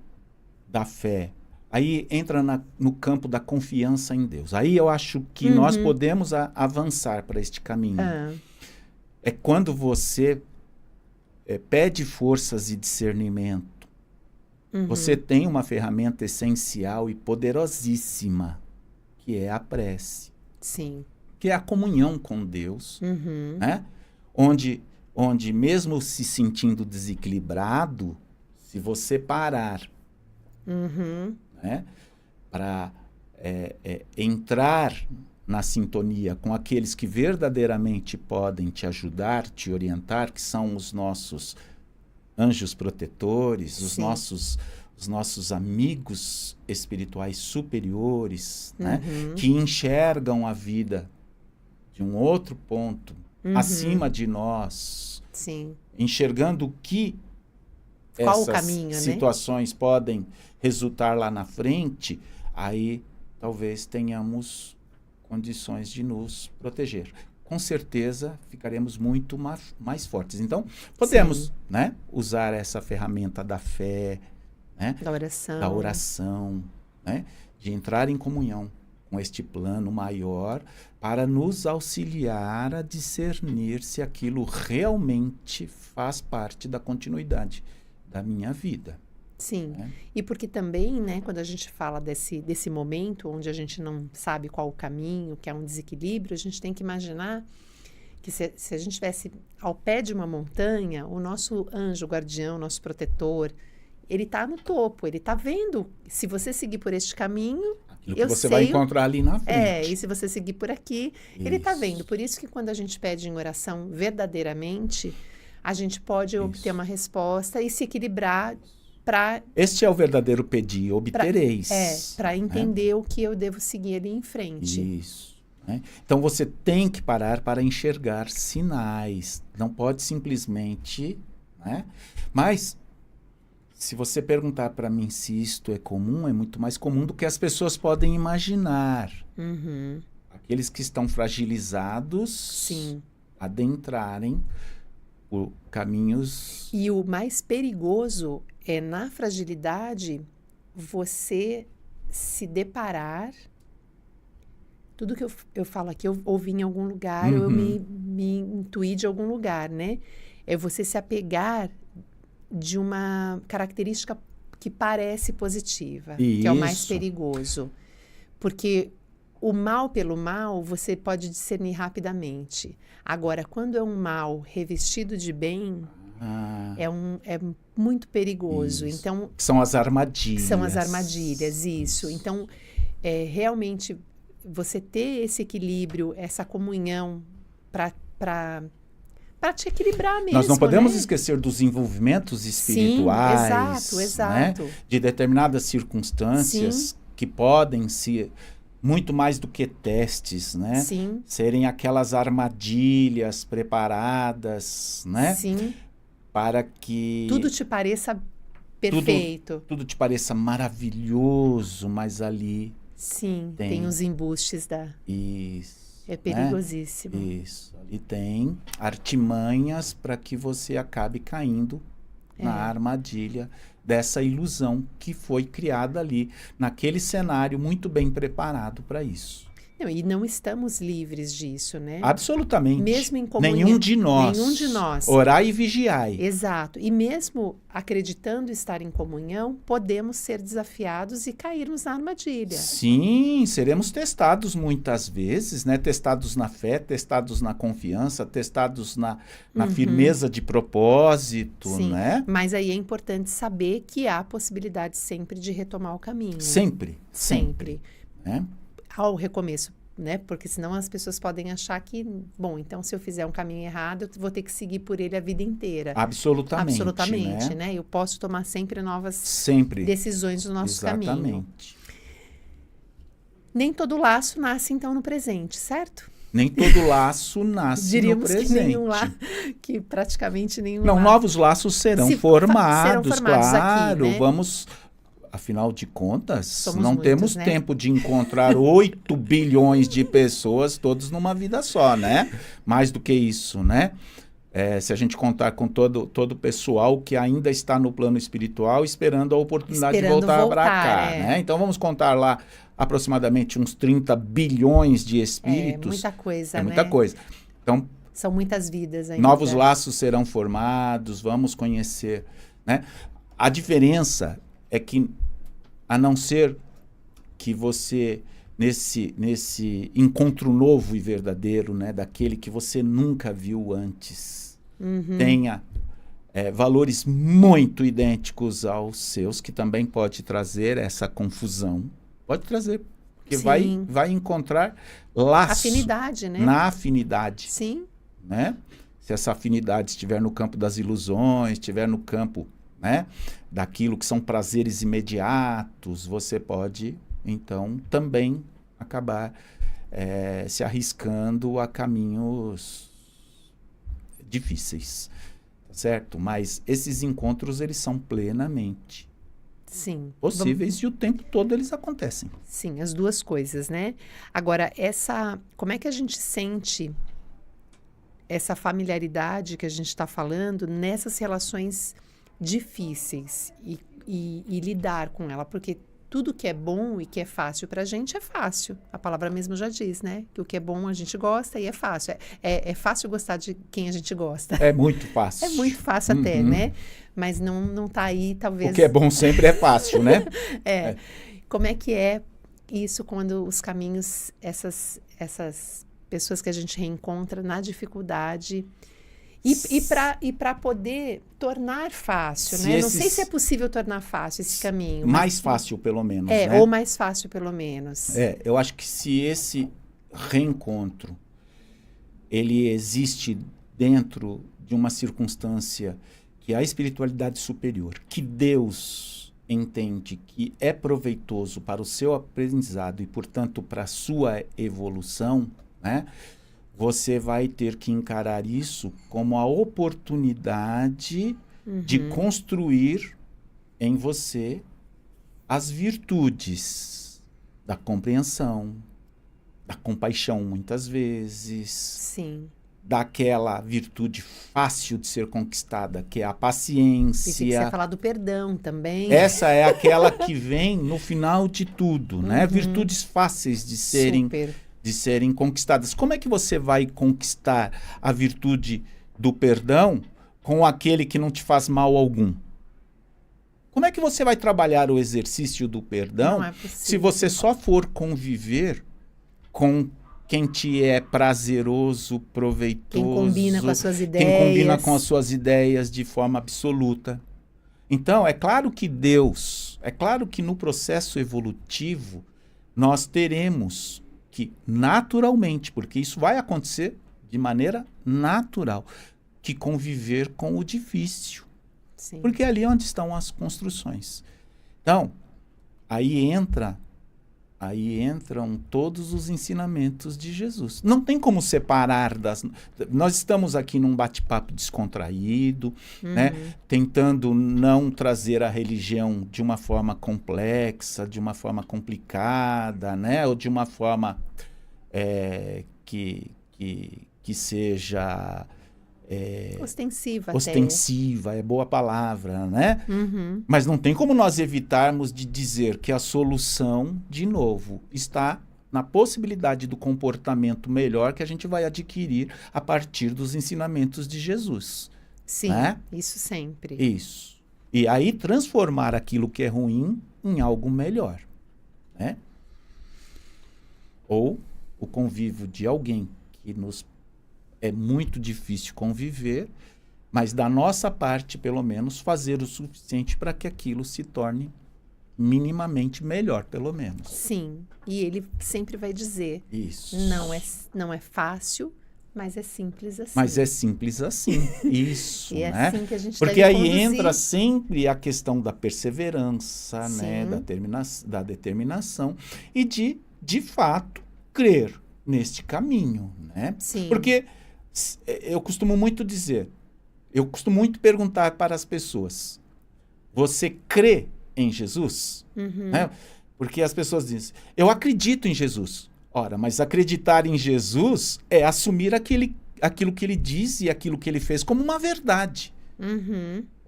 da fé, aí entra no campo da confiança em Deus. Aí eu acho que nós podemos avançar para este caminho. É quando você pede forças e discernimento. Você tem uma ferramenta essencial e poderosíssima, que é a prece. Sim. Que é a comunhão com Deus, né? Onde mesmo se sentindo desequilibrado, se você parar né, para entrar na sintonia com aqueles que verdadeiramente podem te ajudar, te orientar, que são os nossos anjos protetores, os nossos amigos espirituais superiores, né, que enxergam a vida de um outro ponto, acima de nós, enxergando que qual essas o caminho, situações podem resultar lá na frente, aí talvez tenhamos condições de nos proteger. Com certeza ficaremos muito mais fortes. Então, podemos, né, usar essa ferramenta da fé, né, da oração, né, de entrar em comunhão com este plano maior para nos auxiliar a discernir se aquilo realmente faz parte da continuidade da minha vida. Sim, e porque também, né, quando a gente fala desse momento onde a gente não sabe qual o caminho, que é um desequilíbrio, a gente tem que imaginar que se a gente estivesse ao pé de uma montanha, o nosso anjo guardião, nosso protetor, ele está no topo, ele está vendo. Se você seguir por este caminho, aquilo que você vai encontrar ali na frente. E se você seguir por aqui, ele está vendo. Por isso que quando a gente pede em oração verdadeiramente, a gente pode obter uma resposta e se equilibrar para... Este é o verdadeiro pedir, obtereis. Para entender o que eu devo seguir ali em frente. Isso. Né? Então, você tem que parar para enxergar sinais. Não pode simplesmente... Né? Mas, se você perguntar para mim se isto é comum, é muito mais comum do que as pessoas podem imaginar. Aqueles que estão fragilizados adentrarem por caminhos... E o mais perigoso é, na fragilidade, você se deparar... Tudo que eu falo aqui, eu ouvi em algum lugar, ou eu me intuí de algum lugar, né? É você se apegar de uma característica que parece positiva, que é o mais perigoso. Porque o mal pelo mal, você pode discernir rapidamente. Agora, quando é um mal revestido de bem, é muito perigoso. Isso. Então, são as armadilhas. São as armadilhas, isso. Então, realmente... Você ter esse equilíbrio, essa comunhão para te equilibrar mesmo. Nós não podemos, né? esquecer dos envolvimentos espirituais. Sim, exato. Né? De determinadas circunstâncias Sim. que podem ser muito mais do que testes, né? Sim. Serem aquelas armadilhas preparadas, né? Sim. Para que tudo te pareça perfeito. Tudo te pareça maravilhoso, mas ali Sim, tem os embustes da... Isso. É perigosíssimo. Né? Isso. Ali tem artimanhas para que você acabe caindo na armadilha dessa ilusão que foi criada ali, naquele cenário muito bem preparado para isso. Não, e não estamos livres disso, né? Absolutamente. Mesmo em comunhão. Nenhum de nós. Orai e vigiai. Exato. E mesmo acreditando estar em comunhão, podemos ser desafiados e cairmos na armadilha. Sim, seremos testados muitas vezes, né? Testados na fé, testados na confiança, testados na firmeza de propósito, Sim, né? Mas aí é importante saber que há possibilidade sempre de retomar o caminho. Sempre. Né? Ao recomeço, né? Porque senão as pessoas podem achar que, bom, então se eu fizer um caminho errado, eu vou ter que seguir por ele a vida inteira. Absolutamente, né? Eu posso tomar sempre novas decisões do nosso caminho. Exatamente. Nem todo laço nasce, então, no presente, certo? Nem todo laço nasce no presente. Diríamos que nenhum que praticamente nenhum Não, novos laços serão formados, claro. Aqui, né? Vamos... Afinal de contas, Somos não muitos, temos né? tempo de encontrar 8 bilhões de pessoas, todos numa vida só, né? Mais do que isso, né? Se a gente contar com todo o pessoal que ainda está no plano espiritual, esperando a oportunidade de voltar para cá, né? Então, vamos contar lá aproximadamente uns 30 bilhões de espíritos. É muita coisa, né? Muita coisa. Então, são muitas vidas ainda. Novos laços serão formados, vamos conhecer, né? A diferença é que, a não ser que você, nesse encontro novo e verdadeiro, né, daquele que você nunca viu antes, tenha valores muito idênticos aos seus, que também pode trazer essa confusão. Pode trazer, porque vai encontrar laço. Afinidade, né? Na afinidade. Sim. Né? Se essa afinidade estiver no campo das ilusões, estiver no campo, né, daquilo que são prazeres imediatos, você pode, então, também acabar se arriscando a caminhos difíceis, certo? Mas esses encontros, eles são plenamente possíveis e o tempo todo eles acontecem. Sim, as duas coisas, né? Agora, como é que a gente sente essa familiaridade que a gente está falando nessas relações difíceis e lidar com ela, porque tudo que é bom e que é fácil pra gente é fácil. A palavra mesmo já diz, né? Que o que é bom a gente gosta e é fácil. É fácil gostar de quem a gente gosta. É muito fácil. É muito fácil até, né? Mas não tá aí, talvez... O que é bom sempre é fácil, né? Como é que é isso quando os caminhos, essas pessoas que a gente reencontra na dificuldade... E para poder tornar fácil, né? Não sei se é possível tornar fácil esse caminho. Mais fácil, pelo menos, né? Ou mais fácil, pelo menos. Eu acho que se esse reencontro, ele existe dentro de uma circunstância que a espiritualidade superior, que Deus entende que é proveitoso para o seu aprendizado e, portanto, para a sua evolução, né? Você vai ter que encarar isso como a oportunidade de construir em você as virtudes da compreensão, da compaixão, muitas vezes. Sim. Daquela virtude fácil de ser conquistada, que é a paciência. E você falar do perdão também. Essa é aquela que vem no final de tudo, né? Virtudes fáceis de serem conquistadas. Como é que você vai conquistar a virtude do perdão com aquele que não te faz mal algum? Como é que você vai trabalhar o exercício do perdão se você só for conviver com quem te é prazeroso, proveitoso, quem combina com as suas ideias, quem combina com as suas ideias de forma absoluta? Então, é claro que no processo evolutivo nós teremos que naturalmente, porque isso vai acontecer de maneira natural, que conviver com o difícil. Sim. Porque é ali onde estão as construções. Então, aí entram todos os ensinamentos de Jesus. Não tem como separar das... Nós estamos aqui num bate-papo descontraído, né? Tentando não trazer a religião de uma forma complexa, de uma forma complicada, né? Ou de uma forma que seja... ostensiva, é boa palavra, né? Mas não tem como nós evitarmos de dizer que a solução, de novo, está na possibilidade do comportamento melhor que a gente vai adquirir a partir dos ensinamentos de Jesus. Sim, né? Isso sempre. Isso. E aí transformar aquilo que é ruim em algo melhor, né? Ou o convívio de alguém que nos é muito difícil conviver, mas da nossa parte, pelo menos, fazer o suficiente para que aquilo se torne minimamente melhor, pelo menos. Sim, e ele sempre vai dizer, isso. Não é fácil, mas é simples assim. Mas é simples assim, isso, e é né? assim que a gente Porque aí conduzir. Entra sempre a questão da perseverança, né? Da determinação e de fato, crer neste caminho, né? Sim. Porque eu costumo muito perguntar para as pessoas, você crê em Jesus? Né? Porque as pessoas dizem, eu acredito em Jesus. Ora, mas acreditar em Jesus é assumir aquilo que ele diz e aquilo que ele fez como uma verdade.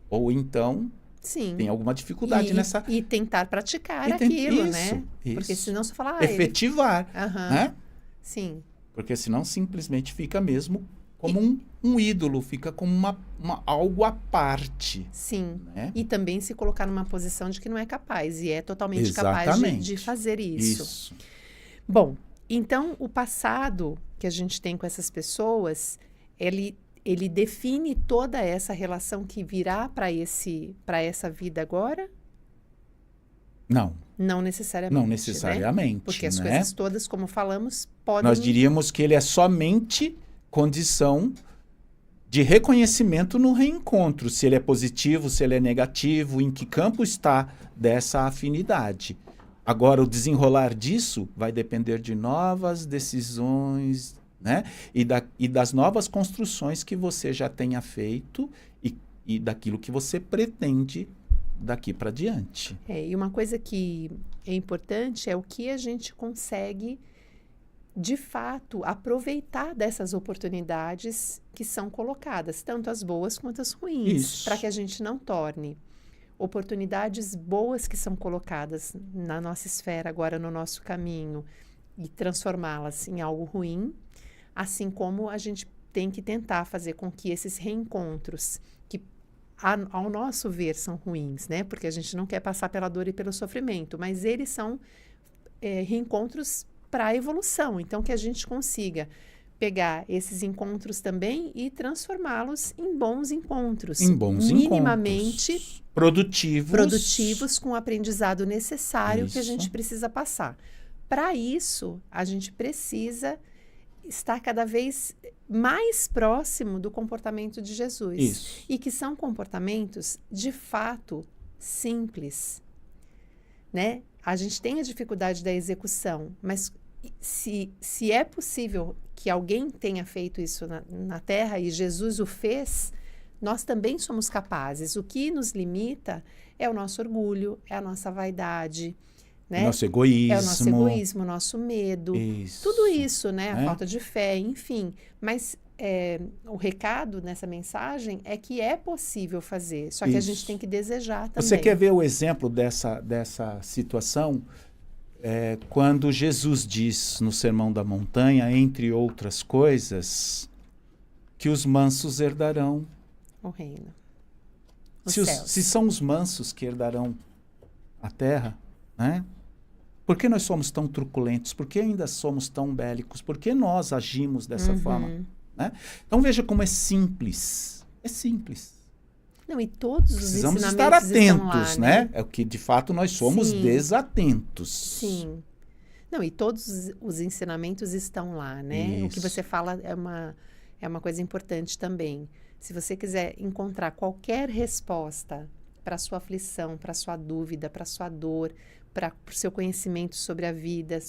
Ou então... Sim. Tem alguma dificuldade nessa... E tentar praticar aquilo, isso, né? Isso. Porque senão você fala... efetivar, né? Sim. Porque senão simplesmente fica mesmo como um ídolo, fica como algo à parte. Sim. Né? E também se colocar numa posição de que não é capaz. E é totalmente capaz de fazer isso. Bom, então o passado que a gente tem com essas pessoas, ele define toda essa relação que virá para essa vida agora? Não. Não necessariamente. Não necessariamente. Né? Porque as coisas todas, como falamos, podem... Nós diríamos que ele é somente condição de reconhecimento no reencontro. Se ele é positivo, se ele é negativo, em que campo está dessa afinidade. Agora, o desenrolar disso vai depender de novas decisões, né? E das novas construções que você já tenha feito e daquilo que você pretende daqui para diante. E uma coisa que é importante é o que a gente consegue, de fato, aproveitar dessas oportunidades que são colocadas, tanto as boas quanto as ruins, para que a gente não torne oportunidades boas que são colocadas na nossa esfera, agora no nosso caminho, e transformá-las em algo ruim, assim como a gente tem que tentar fazer com que esses reencontros, que ao nosso ver são ruins, né? Porque a gente não quer passar pela dor e pelo sofrimento, mas eles são reencontros para a evolução. Então, que a gente consiga pegar esses encontros também e transformá-los em bons encontros. Minimamente produtivos com o aprendizado necessário que a gente precisa passar. Para isso, a gente precisa estar cada vez mais próximo do comportamento de Jesus. E que são comportamentos, de fato, simples. Né? A gente tem a dificuldade da execução, mas se é possível que alguém tenha feito isso na Terra e Jesus o fez, nós também somos capazes. O que nos limita é o nosso orgulho, é a nossa vaidade, né? Nosso egoísmo. É o nosso egoísmo, o nosso medo. Tudo isso, né? A falta de fé, enfim. Mas o recado nessa mensagem é que é possível fazer, só que a gente tem que desejar também. Você quer ver o exemplo dessa situação? Quando Jesus diz no Sermão da Montanha, entre outras coisas, que os mansos herdarão o reino. Se são os mansos que herdarão a terra, né? Por que nós somos tão truculentos? Por que ainda somos tão bélicos? Por que nós agimos dessa forma? Né? Então veja como é simples. É simples. Não, e todos os precisamos ensinamentos estar atentos, lá, né? É o que de fato nós somos desatentos. Sim. Não, e todos os ensinamentos estão lá, né? Isso. O que você fala é é uma coisa importante também. Se você quiser encontrar qualquer resposta para a sua aflição, para a sua dúvida, para a sua dor, para o seu conhecimento sobre a vida,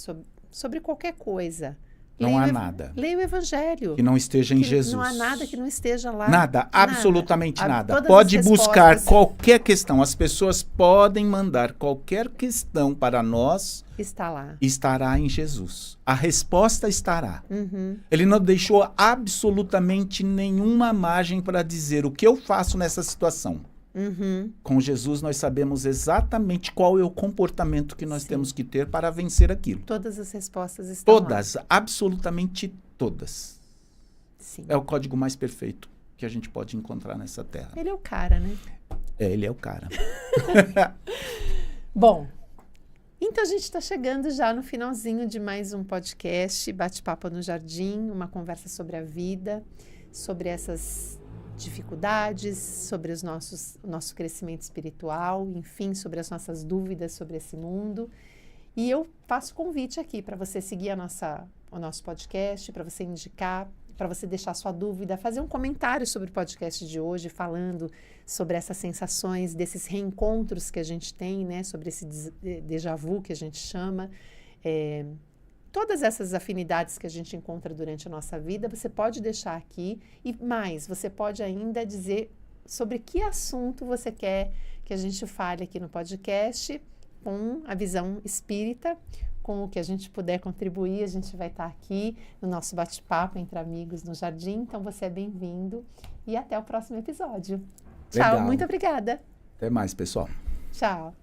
sobre qualquer coisa, não há nada. Leia o Evangelho. Que não esteja em Jesus. Não há nada que não esteja lá. Nada, absolutamente nada. Todas pode as buscar respostas. qualquer questão. As pessoas podem mandar qualquer questão para nós. Está lá. Estará em Jesus. A resposta estará. Uhum. Ele não deixou absolutamente nenhuma margem para dizer o que eu faço nessa situação. Uhum. Com Jesus nós sabemos exatamente qual é o comportamento que nós temos que ter para vencer aquilo. Todas as respostas estão todas, lá. Absolutamente todas. Sim. É o código mais perfeito que a gente pode encontrar nessa terra. Ele é o cara, né? Ele é o cara. Bom, então a gente está chegando já no finalzinho de mais um podcast, Bate-Papo no Jardim, uma conversa sobre a vida, sobre essas dificuldades, sobre o nosso crescimento espiritual, enfim, sobre as nossas dúvidas sobre esse mundo. E eu faço convite aqui para você seguir o nosso podcast, para você indicar, para você deixar sua dúvida, fazer um comentário sobre o podcast de hoje, falando sobre essas sensações, desses reencontros que a gente tem, né, sobre esse déjà vu que a gente chama. Todas essas afinidades que a gente encontra durante a nossa vida, você pode deixar aqui. E mais, você pode ainda dizer sobre que assunto você quer que a gente fale aqui no podcast, com a visão espírita, com o que a gente puder contribuir. A gente vai estar aqui no nosso bate-papo entre amigos no jardim. Então, você é bem-vindo e até o próximo episódio. Legal. Tchau, muito obrigada. Até mais, pessoal. Tchau.